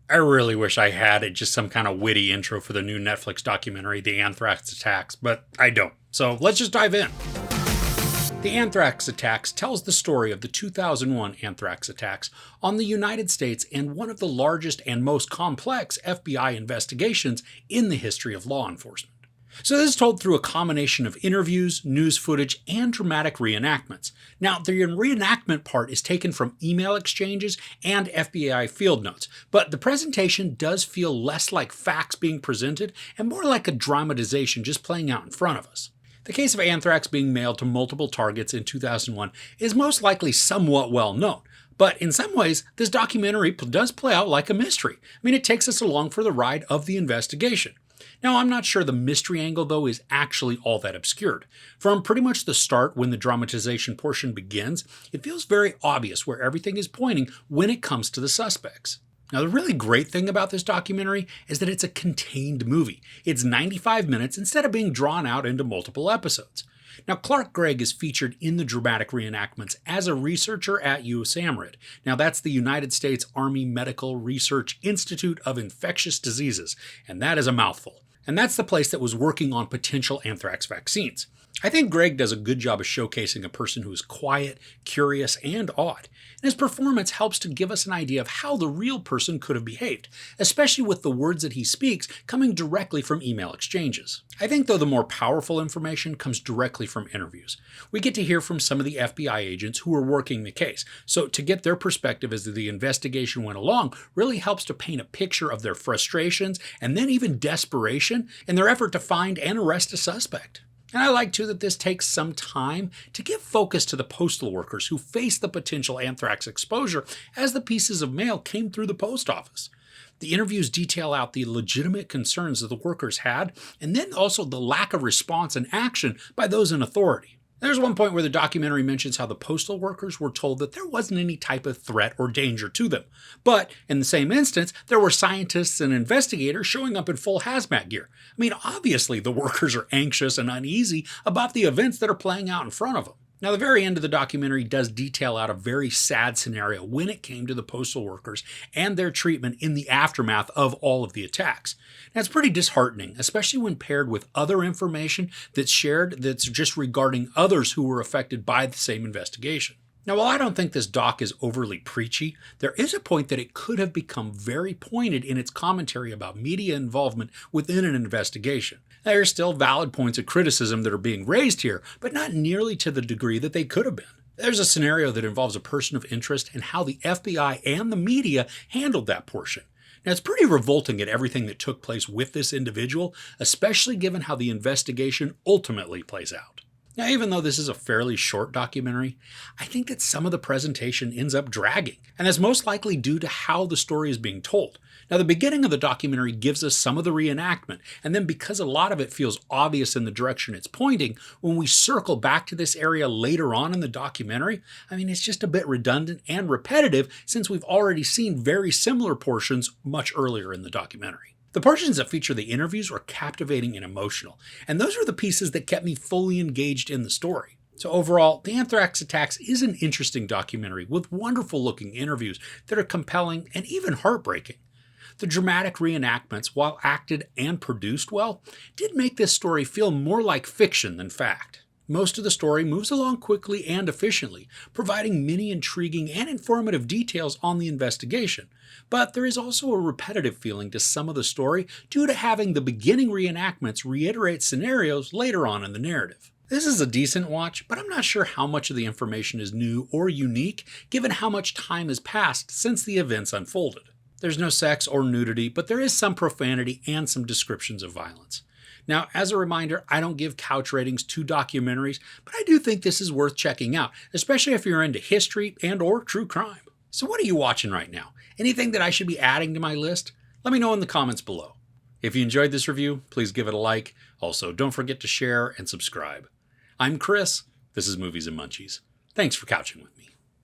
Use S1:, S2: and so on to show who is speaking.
S1: I really wish I had it, just some kind of witty intro for the new Netflix documentary, The Anthrax Attacks, but I don't. So let's just dive in. The Anthrax Attacks tells the story of the 2001 anthrax attacks on the United States and one of the largest and most complex FBI investigations in the history of law enforcement. So this is told through a combination of interviews, news footage, and dramatic reenactments. Now, the reenactment part is taken from email exchanges and FBI field notes, but the presentation does feel less like facts being presented and more like a dramatization just playing out in front of us. The case of anthrax being mailed to multiple targets in 2001 is most likely somewhat well known, but in some ways, this documentary does play out like a mystery. I mean, it takes us along for the ride of the investigation. Now, I'm not sure the mystery angle, though, is actually all that obscured. From pretty much the start, when the dramatization portion begins, it feels very obvious where everything is pointing when it comes to the suspects. Now, the really great thing about this documentary is that it's a contained movie. It's 95 minutes instead of being drawn out into multiple episodes. Now, Clark Gregg is featured in the dramatic reenactments as a researcher at USAMRIID. Now, that's the United States Army Medical Research Institute of Infectious Diseases, and that is a mouthful. And that's the place that was working on potential anthrax vaccines. I think Gregg does a good job of showcasing a person who is quiet, curious, and odd. And his performance helps to give us an idea of how the real person could have behaved, especially with the words that he speaks coming directly from email exchanges. I think, though, the more powerful information comes directly from interviews. We get to hear from some of the FBI agents who are working the case, so to get their perspective as the investigation went along really helps to paint a picture of their frustrations and then even desperation in their effort to find and arrest a suspect. And I like, too, that this takes some time to give focus to the postal workers who faced the potential anthrax exposure as the pieces of mail came through the post office. The interviews detail out the legitimate concerns that the workers had, and then also the lack of response and action by those in authority. There's one point where the documentary mentions how the postal workers were told that there wasn't any type of threat or danger to them. But in the same instance, there were scientists and investigators showing up in full hazmat gear. I mean, obviously the workers are anxious and uneasy about the events that are playing out in front of them. Now, the very end of the documentary does detail out a very sad scenario when it came to the postal workers and their treatment in the aftermath of all of the attacks. Now, it's pretty disheartening, especially when paired with other information that's shared that's just regarding others who were affected by the same investigation. Now, while I don't think this doc is overly preachy, there is a point that it could have become very pointed in its commentary about media involvement within an investigation. There are still valid points of criticism that are being raised here, but not nearly to the degree that they could have been. There's a scenario that involves a person of interest and how the FBI and the media handled that portion. Now, it's pretty revolting at everything that took place with this individual, especially given how the investigation ultimately plays out. Now, even though this is a fairly short documentary, I think that some of the presentation ends up dragging, and that's most likely due to how the story is being told. Now, the beginning of the documentary gives us some of the reenactment, and then because a lot of it feels obvious in the direction it's pointing, when we circle back to this area later on in the documentary, I mean, it's just a bit redundant and repetitive since we've already seen very similar portions much earlier in the documentary. The portions that feature the interviews were captivating and emotional, and those are the pieces that kept me fully engaged in the story. So overall, The Anthrax Attacks is an interesting documentary with wonderful looking interviews that are compelling and even heartbreaking. The dramatic reenactments, while acted and produced well, did make this story feel more like fiction than fact. Most of the story moves along quickly and efficiently, providing many intriguing and informative details on the investigation, but there is also a repetitive feeling to some of the story due to having the beginning reenactments reiterate scenarios later on in the narrative. This is a decent watch, but I'm not sure how much of the information is new or unique given how much time has passed since the events unfolded. There's no sex or nudity, but there is some profanity and some descriptions of violence. Now, as a reminder, I don't give couch ratings to documentaries, but I do think this is worth checking out, especially if you're into history and or true crime. So what are you watching right now? Anything that I should be adding to my list? Let me know in the comments below. If you enjoyed this review, please give it a like. Also, don't forget to share and subscribe. I'm Chris. This is Movies and Munchies. Thanks for couching with me.